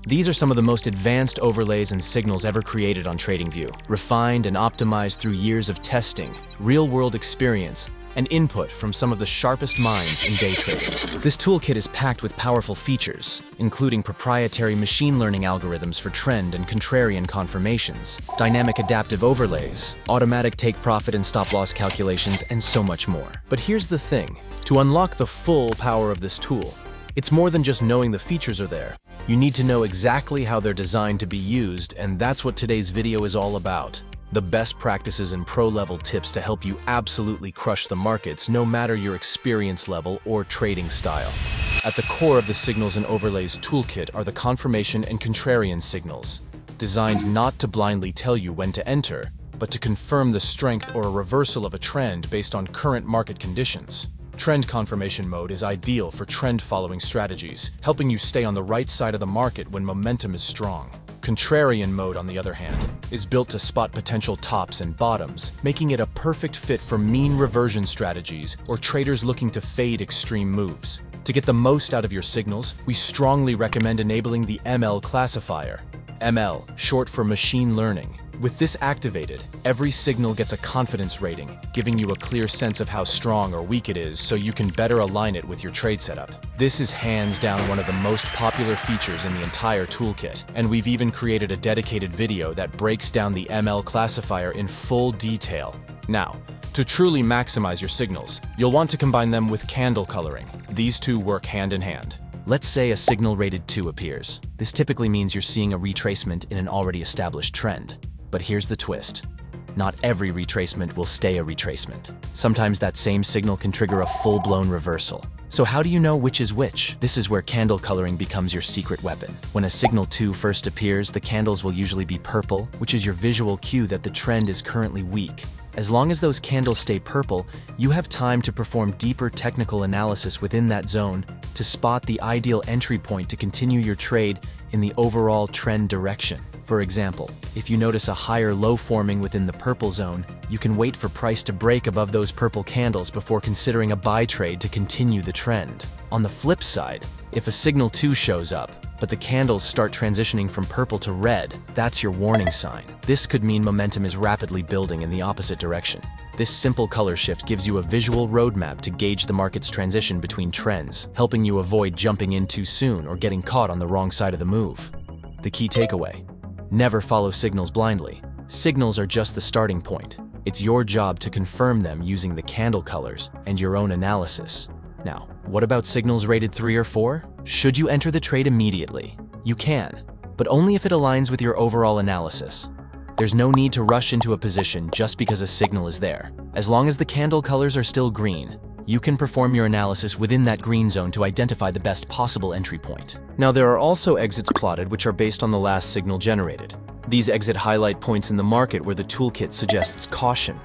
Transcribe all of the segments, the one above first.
These are some of the most advanced overlays and signals ever created on TradingView, refined and optimized through years of testing, real-world experience, and input from some of the sharpest minds in day trading. This toolkit is packed with powerful features, including proprietary machine learning algorithms for trend and contrarian confirmations, dynamic adaptive overlays, automatic take profit and stop loss calculations, and so much more. But here's the thing. To unlock the full power of this tool, it's more than just knowing the features are there. You need to know exactly how they're designed to be used, and that's what today's video is all about. The best practices and pro-level tips to help you absolutely crush the markets, no matter your experience level or trading style. At the core of the Signals and Overlays toolkit are the confirmation and contrarian signals, designed not to blindly tell you when to enter, but to confirm the strength or a reversal of a trend based on current market conditions. Trend confirmation mode is ideal for trend-following strategies, helping you stay on the right side of the market when momentum is strong. Contrarian mode, on the other hand, is built to spot potential tops and bottoms, making it a perfect fit for mean reversion strategies or traders looking to fade extreme moves. To get the most out of your signals, we strongly recommend enabling the ML classifier. ML, short for machine learning. With this activated, every signal gets a confidence rating, giving you a clear sense of how strong or weak it is so you can better align it with your trade setup. This is hands down one of the most popular features in the entire toolkit, and we've even created a dedicated video that breaks down the ML classifier in full detail. Now, to truly maximize your signals, you'll want to combine them with candle coloring. These two work hand in hand. Let's say a signal rated 2 appears. This typically means you're seeing a retracement in an already established trend. But here's the twist. Not every retracement will stay a retracement. Sometimes that same signal can trigger a full-blown reversal. So how do you know which is which? This is where candle coloring becomes your secret weapon. When a signal 2 first appears, the candles will usually be purple, which is your visual cue that the trend is currently weak. As long as those candles stay purple, you have time to perform deeper technical analysis within that zone to spot the ideal entry point to continue your trade in the overall trend direction. For example, if you notice a higher low forming within the purple zone, you can wait for price to break above those purple candles before considering a buy trade to continue the trend. On the flip side, if a signal 2 shows up, but the candles start transitioning from purple to red, that's your warning sign. This could mean momentum is rapidly building in the opposite direction. This simple color shift gives you a visual roadmap to gauge the market's transition between trends, helping you avoid jumping in too soon or getting caught on the wrong side of the move. The key takeaway: never follow signals blindly. Signals are just the starting point. It's your job to confirm them using the candle colors and your own analysis. Now, what about signals rated 3 or 4? Should you enter the trade immediately? You can, but only if it aligns with your overall analysis. There's no need to rush into a position just because a signal is there. As long as the candle colors are still green, you can perform your analysis within that green zone to identify the best possible entry point. Now, there are also exits plotted which are based on the last signal generated. These exit highlight points in the market where the toolkit suggests caution.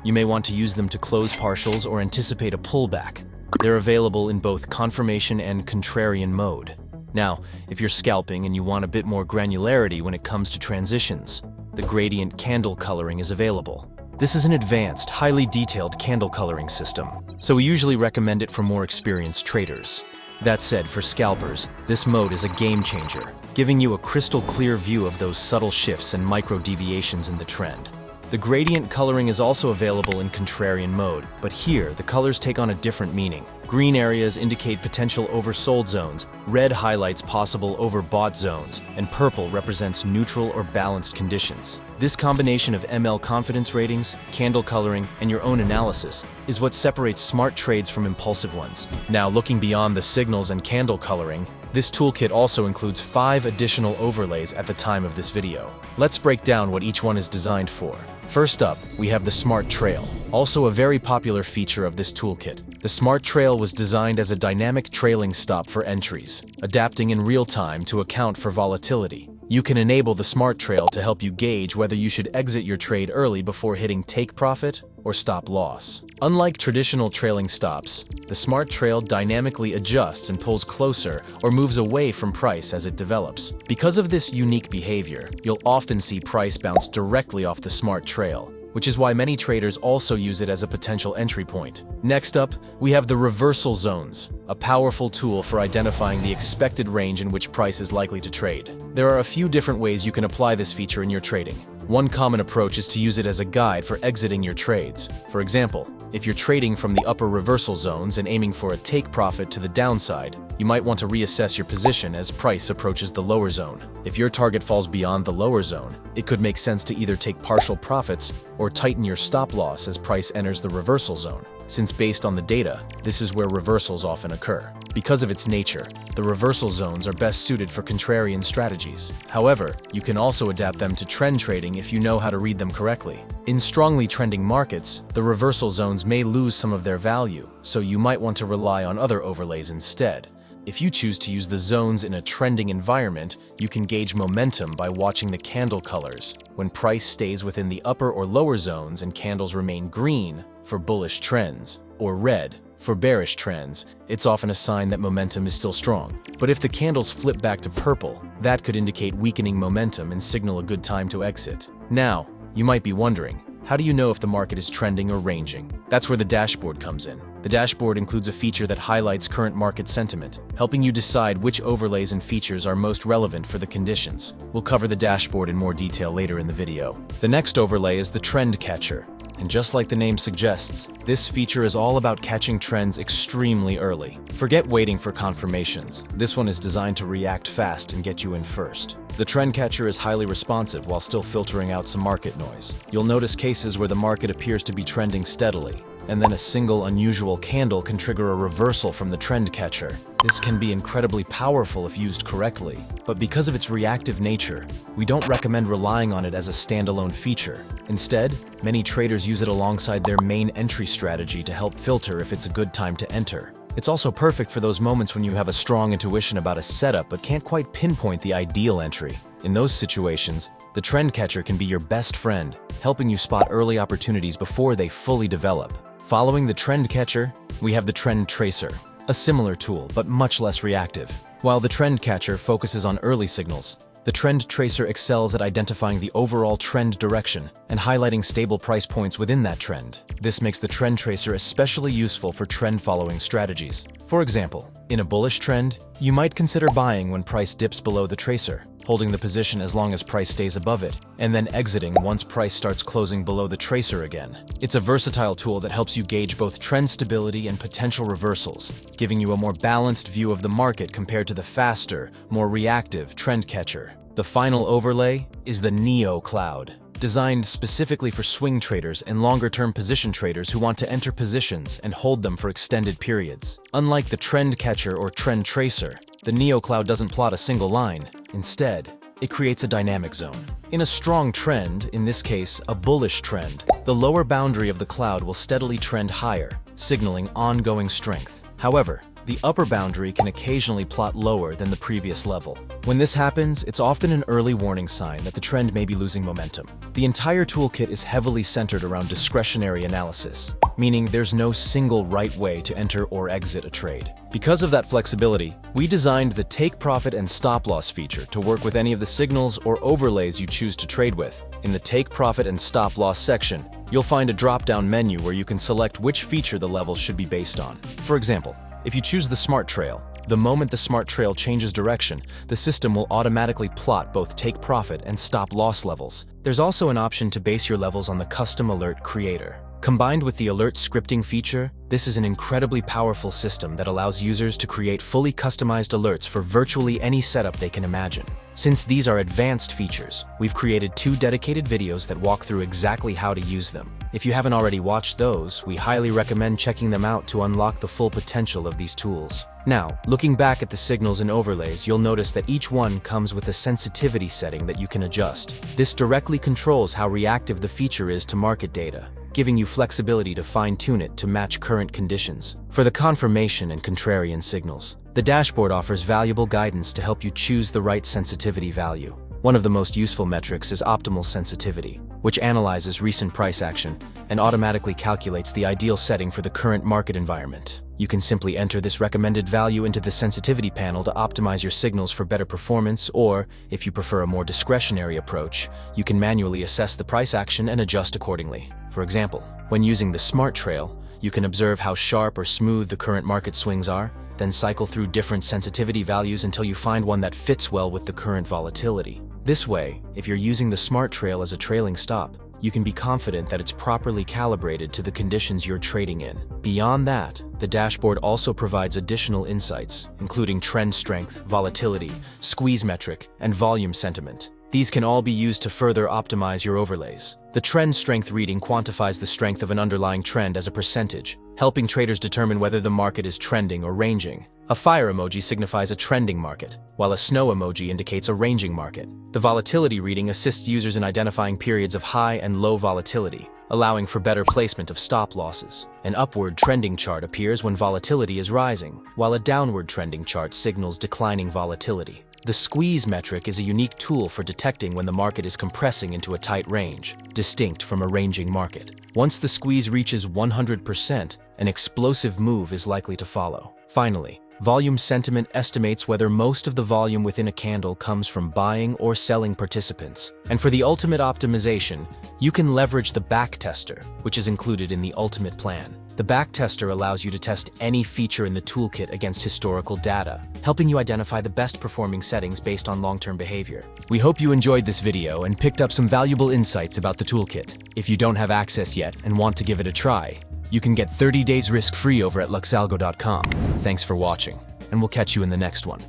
You may want to use them to close partials or anticipate a pullback. They're available in both confirmation and contrarian mode. Now, if you're scalping and you want a bit more granularity when it comes to transitions, the gradient candle coloring is available. This is an advanced, highly detailed candle coloring system, so we usually recommend it for more experienced traders. That said, for scalpers, this mode is a game changer, giving you a crystal clear view of those subtle shifts and micro deviations in the trend. The gradient coloring is also available in contrarian mode, but here the colors take on a different meaning. Green areas indicate potential oversold zones, red highlights possible overbought zones, and purple represents neutral or balanced conditions. This combination of ML confidence ratings, candle coloring, and your own analysis is what separates smart trades from impulsive ones. Now, looking beyond the signals and candle coloring, this toolkit also includes 5 additional overlays at the time of this video. Let's break down what each one is designed for. First up, we have the Smart Trail, also a very popular feature of this toolkit. The Smart Trail was designed as a dynamic trailing stop for entries, adapting in real time to account for volatility. You can enable the Smart Trail to help you gauge whether you should exit your trade early before hitting take profit or stop loss. Unlike traditional trailing stops, the Smart Trail dynamically adjusts and pulls closer or moves away from price as it develops. Because of this unique behavior, you'll often see price bounce directly off the Smart Trail, which is why many traders also use it as a potential entry point. Next up, we have the reversal zones, a powerful tool for identifying the expected range in which price is likely to trade. There are a few different ways you can apply this feature in your trading. One common approach is to use it as a guide for exiting your trades. For example, if you're trading from the upper reversal zones and aiming for a take profit to the downside, you might want to reassess your position as price approaches the lower zone. If your target falls beyond the lower zone, it could make sense to either take partial profits or tighten your stop loss as price enters the reversal zone, since based on the data, this is where reversals often occur. Because of its nature, the reversal zones are best suited for contrarian strategies. However, you can also adapt them to trend trading if you know how to read them correctly. In strongly trending markets, the reversal zones may lose some of their value, so you might want to rely on other overlays instead. If you choose to use the zones in a trending environment, you can gauge momentum by watching the candle colors. When price stays within the upper or lower zones and candles remain green for bullish trends, or red for bearish trends, it's often a sign that momentum is still strong. But if the candles flip back to purple, that could indicate weakening momentum and signal a good time to exit. Now, you might be wondering, how do you know if the market is trending or ranging? That's where the dashboard comes in. The dashboard includes a feature that highlights current market sentiment, helping you decide which overlays and features are most relevant for the conditions. We'll cover the dashboard in more detail later in the video. The next overlay is the trend catcher. And just like the name suggests, this feature is all about catching trends extremely early. Forget waiting for confirmations. This one is designed to react fast and get you in first. The trend catcher is highly responsive while still filtering out some market noise. You'll notice cases where the market appears to be trending steadily, and then a single unusual candle can trigger a reversal from the trend catcher. This can be incredibly powerful if used correctly, but because of its reactive nature, we don't recommend relying on it as a standalone feature. Instead, many traders use it alongside their main entry strategy to help filter if it's a good time to enter. It's also perfect for those moments when you have a strong intuition about a setup but can't quite pinpoint the ideal entry. In those situations, the trend catcher can be your best friend, helping you spot early opportunities before they fully develop. Following the trend catcher, we have the trend tracer, a similar tool but much less reactive. While the trend catcher focuses on early signals, the trend tracer excels at identifying the overall trend direction and highlighting stable price points within that trend. This makes the trend tracer especially useful for trend-following strategies. For example, in a bullish trend, you might consider buying when price dips below the tracer, holding the position as long as price stays above it, and then exiting once price starts closing below the tracer again. It's a versatile tool that helps you gauge both trend stability and potential reversals, giving you a more balanced view of the market compared to the faster, more reactive trend catcher. The final overlay is the Neo Cloud, designed specifically for swing traders and longer-term position traders who want to enter positions and hold them for extended periods. Unlike the trend catcher or trend tracer, the Neo Cloud doesn't plot a single line. Instead, it creates a dynamic zone. In a strong trend, in this case a bullish trend, the lower boundary of the cloud will steadily trend higher, signaling ongoing strength. However, the upper boundary can occasionally plot lower than the previous level. When this happens, it's often an early warning sign that the trend may be losing momentum. The entire toolkit is heavily centered around discretionary analysis, meaning there's no single right way to enter or exit a trade. Because of that flexibility, we designed the Take Profit and Stop Loss feature to work with any of the signals or overlays you choose to trade with. In the Take Profit and Stop Loss section, you'll find a drop-down menu where you can select which feature the levels should be based on. For example, if you choose the Smart Trail, the moment the Smart Trail changes direction, the system will automatically plot both Take Profit and Stop Loss levels. There's also an option to base your levels on the Custom Alert Creator. Combined with the alert scripting feature, this is an incredibly powerful system that allows users to create fully customized alerts for virtually any setup they can imagine. Since these are advanced features, we've created 2 dedicated videos that walk through exactly how to use them. If you haven't already watched those, we highly recommend checking them out to unlock the full potential of these tools. Now, looking back at the signals and overlays, you'll notice that each one comes with a sensitivity setting that you can adjust. This directly controls how reactive the feature is to market data, giving you flexibility to fine-tune it to match current conditions. For the confirmation and contrarian signals, the dashboard offers valuable guidance to help you choose the right sensitivity value. One of the most useful metrics is optimal sensitivity, which analyzes recent price action and automatically calculates the ideal setting for the current market environment. You can simply enter this recommended value into the sensitivity panel to optimize your signals for better performance, or, if you prefer a more discretionary approach, you can manually assess the price action and adjust accordingly. For example, when using the Smart Trail, you can observe how sharp or smooth the current market swings are, then cycle through different sensitivity values until you find one that fits well with the current volatility. This way, if you're using the smart trail as a trailing stop, you can be confident that it's properly calibrated to the conditions you're trading in. Beyond that, the dashboard also provides additional insights, including trend strength, volatility, squeeze metric, and volume sentiment. These can all be used to further optimize your overlays. The trend strength reading quantifies the strength of an underlying trend as a percentage, helping traders determine whether the market is trending or ranging. A fire emoji signifies a trending market, while a snow emoji indicates a ranging market. The volatility reading assists users in identifying periods of high and low volatility, allowing for better placement of stop losses. An upward trending chart appears when volatility is rising, while a downward trending chart signals declining volatility. The squeeze metric is a unique tool for detecting when the market is compressing into a tight range, distinct from a ranging market. Once the squeeze reaches 100%, an explosive move is likely to follow. Finally, volume sentiment estimates whether most of the volume within a candle comes from buying or selling participants. And for the ultimate optimization, you can leverage the backtester, which is included in the ultimate plan. The backtester allows you to test any feature in the toolkit against historical data, helping you identify the best performing settings based on long-term behavior. We hope you enjoyed this video and picked up some valuable insights about the toolkit. If you don't have access yet and want to give it a try, you can get 30 days risk-free over at LuxAlgo.com. Thanks for watching, and we'll catch you in the next one.